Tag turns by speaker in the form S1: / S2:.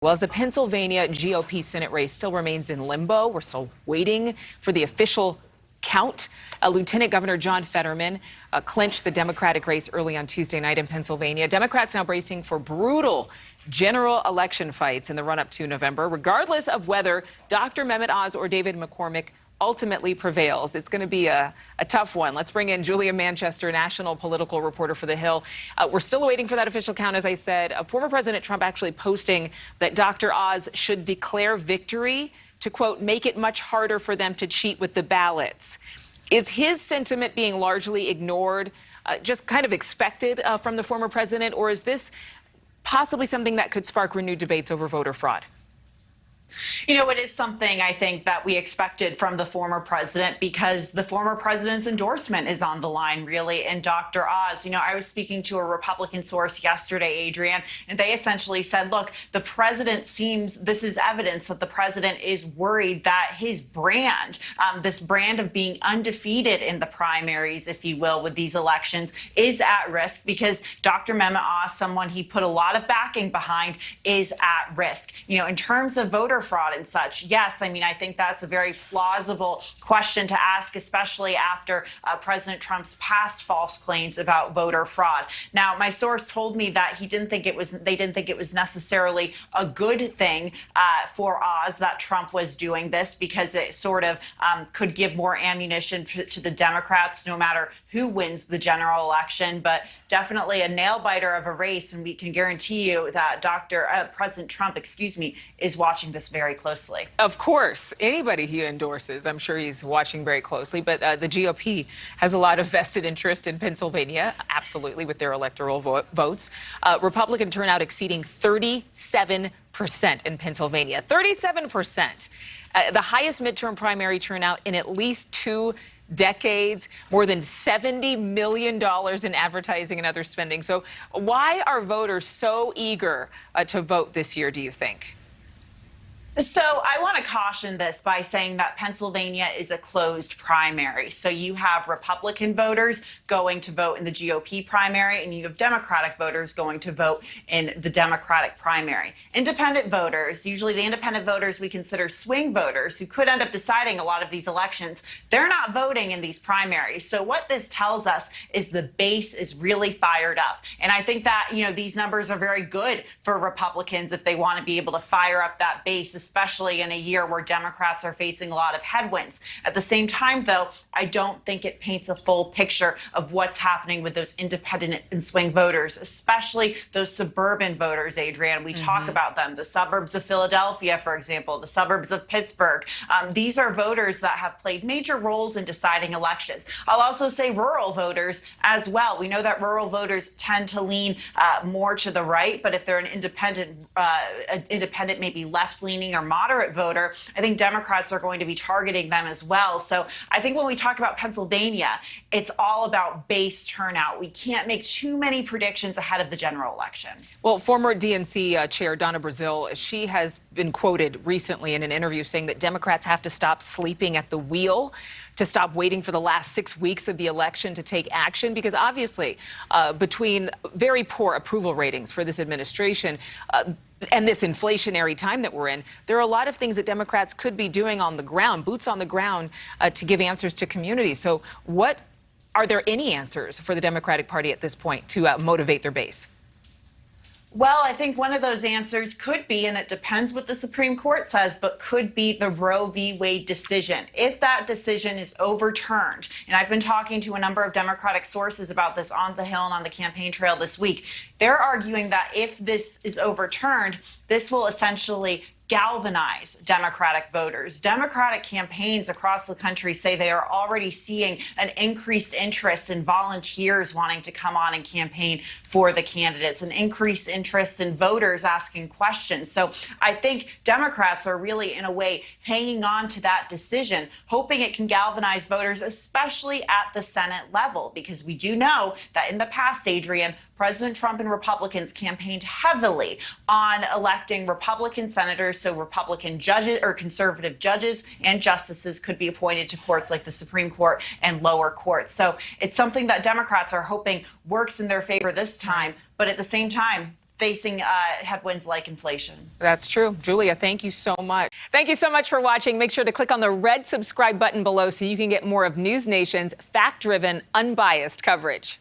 S1: Well, as the Pennsylvania GOP Senate race still remains in limbo, we're still waiting for the official count. Lieutenant Governor John Fetterman clinched the Democratic race early on Tuesday night in Pennsylvania. Democrats now bracing for brutal general election fights in the run-up to November, regardless of whether Dr. Mehmet Oz or David McCormick ultimately prevails. It's going to be a tough one. Let's bring in Julia Manchester, national political reporter for The Hill. We're still waiting for that official count, as I said. Former President Trump actually posting that Dr. Oz should declare victory to, quote, make it much harder for them to cheat with the ballots. Is his sentiment being largely ignored, just kind of expected from the former president, or is this possibly something that could spark renewed debates over voter fraud?
S2: You know, it is something I think that we expected from the former president, because the former president's endorsement is on the line, really, in Dr. Oz. You know, I was speaking to a Republican source yesterday, Adrian, and they essentially said, look, the president this is evidence that the president is worried that his brand, this brand of being undefeated in the primaries, if you will, with these elections, is at risk because Dr. Mehmet Oz, someone he put a lot of backing behind, is at risk. You know, in terms of voter fraud and such, yes, I mean, I think that's a very plausible question to ask, especially after President Trump's past false claims about voter fraud. Now, my source told me that they didn't think it was necessarily a good thing for Oz that Trump was doing this, because it sort of could give more ammunition to the Democrats, no matter who wins the general election. But definitely a nail biter of a race, and we can guarantee you that President Trump, is watching this very closely.
S1: Of course, anybody he endorses, I'm sure he's watching very closely. But the GOP has a lot of vested interest in Pennsylvania, absolutely, with their electoral votes. Republican turnout exceeding 37% in Pennsylvania. 37%. The highest midterm primary turnout in at least 2 decades, more than $70 million in advertising and other spending. So why are voters so eager to vote this year, do you think?
S2: So I want to caution this by saying that Pennsylvania is a closed primary. So you have Republican voters going to vote in the GOP primary, and you have Democratic voters going to vote in the Democratic primary. Independent voters, usually the independent voters we consider swing voters who could end up deciding a lot of these elections, they're not voting in these primaries. So what this tells us is the base is really fired up. And I think that, you know, these numbers are very good for Republicans if they want to be able to fire up that base, especially in a year where Democrats are facing a lot of headwinds. At the same time, though, I don't think it paints a full picture of what's happening with those independent and swing voters, especially those suburban voters, Adrian. We talk about them, the suburbs of Philadelphia, for example, the suburbs of Pittsburgh. These are voters that have played major roles in deciding elections. I'll also say rural voters as well. We know that rural voters tend to lean more to the right, but if they're an independent, maybe left-leaning or moderate voter, I think Democrats are going to be targeting them as well. So I think when we talk about Pennsylvania, it's all about base turnout. We can't make too many predictions ahead of the general election.
S1: Well, former DNC Chair Donna Brazile, she has been quoted recently in an interview saying that Democrats have to stop sleeping at the wheel, to stop waiting for the last 6 weeks of the election to take action, because obviously between very poor approval ratings for this administration and this inflationary time that we're in, there are a lot of things that Democrats could be doing on the ground, boots on the ground, to give answers to communities. So are there any answers for the Democratic Party at this point to motivate their base?
S2: Well, I think one of those answers could be, and it depends what the Supreme Court says, but could be the Roe v. Wade decision. If that decision is overturned, and I've been talking to a number of Democratic sources about this on the Hill and on the campaign trail this week, they're arguing that if this is overturned, this will essentially galvanize Democratic voters. Democratic campaigns across the country say they are already seeing an increased interest in volunteers wanting to come on and campaign for the candidates, an increased interest in voters asking questions. So I think Democrats are really, in a way, hanging on to that decision, hoping it can galvanize voters, especially at the Senate level, because we do know that in the past, Adrian, President Trump and Republicans campaigned heavily on electing Republican senators, so Republican judges or conservative judges and justices could be appointed to courts like the Supreme Court and lower courts. So it's something that Democrats are hoping works in their favor this time. But at the same time, facing headwinds like inflation.
S1: That's true. Julia, thank you so much. Thank you so much for watching. Make sure to click on the red subscribe button below so you can get more of NewsNation's fact-driven, unbiased coverage.